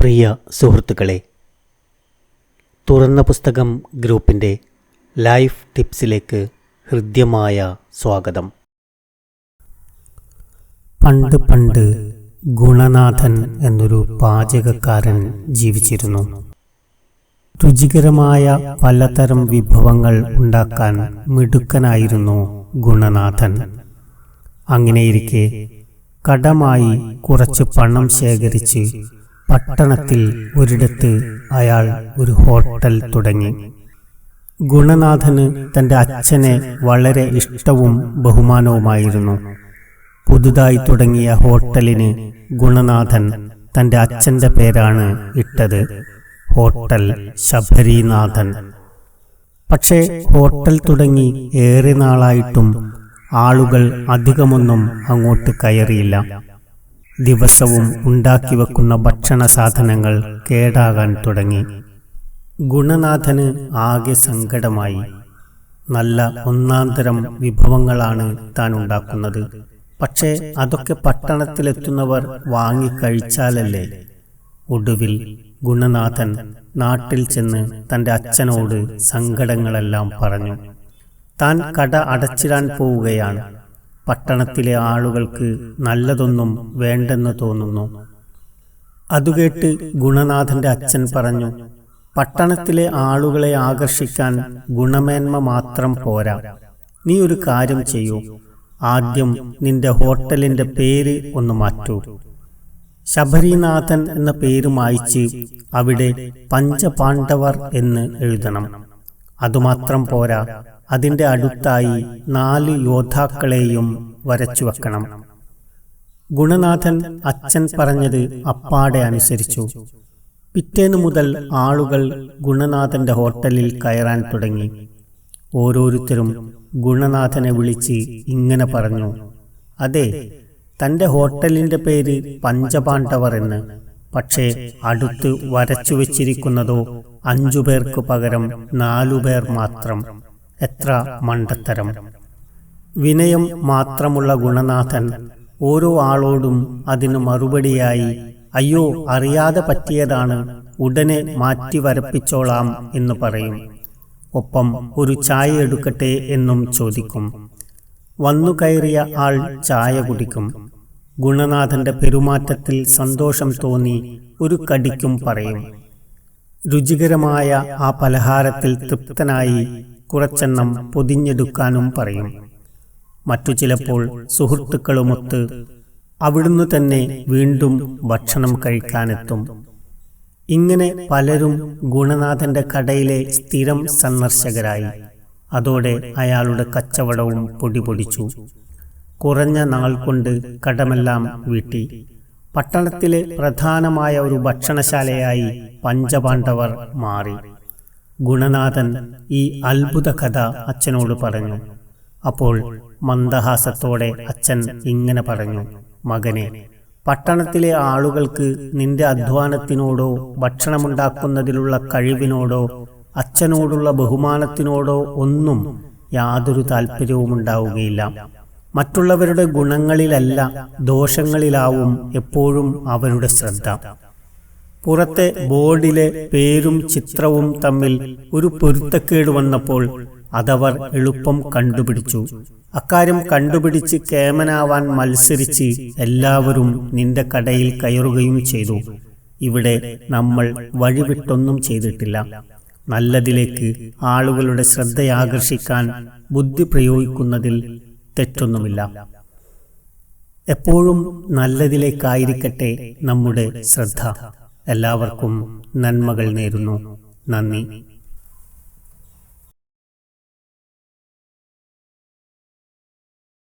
പ്രിയ സുഹൃത്തുക്കളെ, തുറന്ന പുസ്തകം ഗ്രൂപ്പിൻ്റെ ലൈഫ് ടിപ്സിലേക്ക് ഹൃദ്യമായ സ്വാഗതം. പണ്ട് പണ്ട് ഗുണനാഥൻ എന്നൊരു പാചകക്കാരൻ ജീവിച്ചിരുന്നു. രുചികരമായ പലതരം വിഭവങ്ങൾ ഉണ്ടാക്കാൻ മിടുക്കനായിരുന്നു ഗുണനാഥൻ. അങ്ങനെയിരിക്കെ കടമായി കുറച്ച് പണം ശേഖരിച്ച് പട്ടണത്തിൽ ഒരിടത്ത് അയാൾ ഒരു ഹോട്ടൽ തുടങ്ങി. ഗുണനാഥന് തൻ്റെ അച്ഛനെ വളരെ ഇഷ്ടവും ബഹുമാനവുമായിരുന്നു. പുതുതായി തുടങ്ങിയ ഹോട്ടലിന് ഗുണനാഥൻ തൻ്റെ അച്ഛൻ്റെ പേരാണ് ഇട്ടത്, ഹോട്ടൽ ശബരിനാഥൻ. പക്ഷേ ഹോട്ടൽ തുടങ്ങി ഏറെ നാളായിട്ടും ആളുകൾ അധികമൊന്നും അങ്ങോട്ട് കയറിയില്ല. ദിവസവും ഉണ്ടാക്കി വെക്കുന്ന ഭക്ഷണ സാധനങ്ങൾ കേടാകാൻ തുടങ്ങി. ഗുണനാഥന് ആകെ സങ്കടമായി. നല്ല ഒന്നാന്തരം വിഭവങ്ങളാണ് താൻ ഉണ്ടാക്കുന്നത്, പക്ഷേ അതൊക്കെ പട്ടണത്തിലെത്തുന്നവർ വാങ്ങിക്കഴിച്ചാലല്ലേ. ഒടുവിൽ ഗുണനാഥൻ നാട്ടിൽ ചെന്ന് തൻ്റെ അച്ഛനോട് സങ്കടങ്ങളെല്ലാം പറഞ്ഞു. താൻ കട അടച്ചിടാൻ പോവുകയാണ്. പട്ടണത്തിലെ ആളുകൾക്ക് നല്ലതൊന്നും വേണ്ടെന്ന് തോന്നുന്നു. അതുകേട്ട് ഗുണനാഥൻ്റെ അച്ഛൻ പറഞ്ഞു, പട്ടണത്തിലെ ആളുകളെ ആകർഷിക്കാൻ ഗുണമേന്മ മാത്രം പോരാ. നീ ഒരു കാര്യം ചെയ്യൂ, ആദ്യം നിന്റെ ഹോട്ടലിൻ്റെ പേര് ഒന്ന് മാറ്റൂ. ശബരിനാഥൻ എന്ന പേര് മായ്ച്ച് അവിടെ പഞ്ചപാണ്ഡവർ എന്ന് എഴുതണം. അതുമാത്രം പോരാ, അതിൻ്റെ അടുത്തായി 4 യോദ്ധാക്കളെയും വരച്ചു വെക്കണം. ഗുണനാഥൻ അച്ഛൻ പറഞ്ഞത് അപ്പാടെ അനുസരിച്ചു. പിറ്റേന്ന് മുതൽ ആളുകൾ ഗുണനാഥൻ്റെ ഹോട്ടലിൽ കയറാൻ തുടങ്ങി. ഓരോരുത്തരും ഗുണനാഥനെ വിളിച്ച് ഇങ്ങനെ പറഞ്ഞു, അതെ, തൻ്റെ ഹോട്ടലിൻ്റെ പേര് പഞ്ചപാണ്ഡവർ എന്ന്, പക്ഷേ അടുത്ത് വരച്ചു വെച്ചിരിക്കുന്നതോ 5 പേർക്ക് പകരം 4 പേർ മാത്രം. എത്ര മണ്ടത്തരം! വിനയം മാത്രമുള്ള ഗുണനാഥൻ ഓരോ ആളോടും അതിന് മറുപടിയായി, അയ്യോ, അറിയാതെ പറ്റിയതാണ്, ഉടനെ മാറ്റി വരപ്പിച്ചോളാം എന്ന് പറയും. ഒപ്പം ഒരു ചായ എടുക്കട്ടെ എന്നും ചോദിക്കും. വന്നു കയറിയ ആൾ ചായ കുടിക്കും. ഗുണനാഥന്റെ പെരുമാറ്റത്തിൽ സന്തോഷം തോന്നി ഒരു കടിക്കും പറയും. രുചികരമായ ആ പലഹാരത്തിൽ തൃപ്തനായി കുറച്ചെണ്ണം പൊതിഞ്ഞെടുക്കാനും പറയും. മറ്റു ചിലപ്പോൾ സുഹൃത്തുക്കളുമൊത്ത് അവിടുന്ന് തന്നെ വീണ്ടും ഭക്ഷണം കഴിക്കാനെത്തും. ഇങ്ങനെ പലരും ഗുണനാഥന്റെ കടയിലെ സ്ഥിരം സന്ദർശകരായി. അതോടെ അയാളുടെ കച്ചവടവും പൊടിപൊടിച്ചു. കുറഞ്ഞ നാൾ കൊണ്ട് കടമെല്ലാം വീട്ടി. പട്ടണത്തിലെ പ്രധാനമായ ഒരു ഭക്ഷണശാലയായി പഞ്ചപാണ്ഡവർ മാറി. ഗുണനാഥൻ ഈ അത്ഭുത കഥ അച്ഛനോട് പറഞ്ഞു. അപ്പോൾ മന്ദഹാസത്തോടെ അച്ഛൻ ഇങ്ങനെ പറഞ്ഞു, മകനെ, പട്ടണത്തിലെ ആളുകൾക്ക് നിന്റെ അധ്വാനത്തിനോടോ ഭക്ഷണമുണ്ടാക്കുന്നതിലുള്ള കഴിവിനോടോ അച്ഛനോടുള്ള ബഹുമാനത്തിനോടോ ഒന്നും യാതൊരു താല്പര്യവുമുണ്ടാവുകയില്ല. മറ്റുള്ളവരുടെ ഗുണങ്ങളിലല്ല, ദോഷങ്ങളിലാവും എപ്പോഴും അവരുടെ ശ്രദ്ധ. പുറത്തെ ബോർഡിലെ പേരും ചിത്രവും തമ്മിൽ ഒരു പൊരുത്തക്കേട് വന്നപ്പോൾ അതവർ എളുപ്പം കണ്ടുപിടിച്ചു. അക്കാര്യം കണ്ടുപിടിച്ച് കേമനാവാൻ മത്സരിച്ച് എല്ലാവരും നിന്റെ കടയിൽ കയറുകയും ചെയ്തു. ഇവിടെ നമ്മൾ വഴിവിട്ടൊന്നും ചെയ്തിട്ടില്ല. നല്ലതിലേക്ക് ആളുകളുടെ ശ്രദ്ധയാകർഷിക്കാൻ ബുദ്ധി പ്രയോഗിക്കുന്നതിൽ തെറ്റൊന്നുമില്ല. എപ്പോഴും നല്ലതിലേക്കായിരിക്കട്ടെ നമ്മുടെ ശ്രദ്ധ. എല്ലാവർക്കും നന്മകൾ നേരുന്നു. നന്ദി.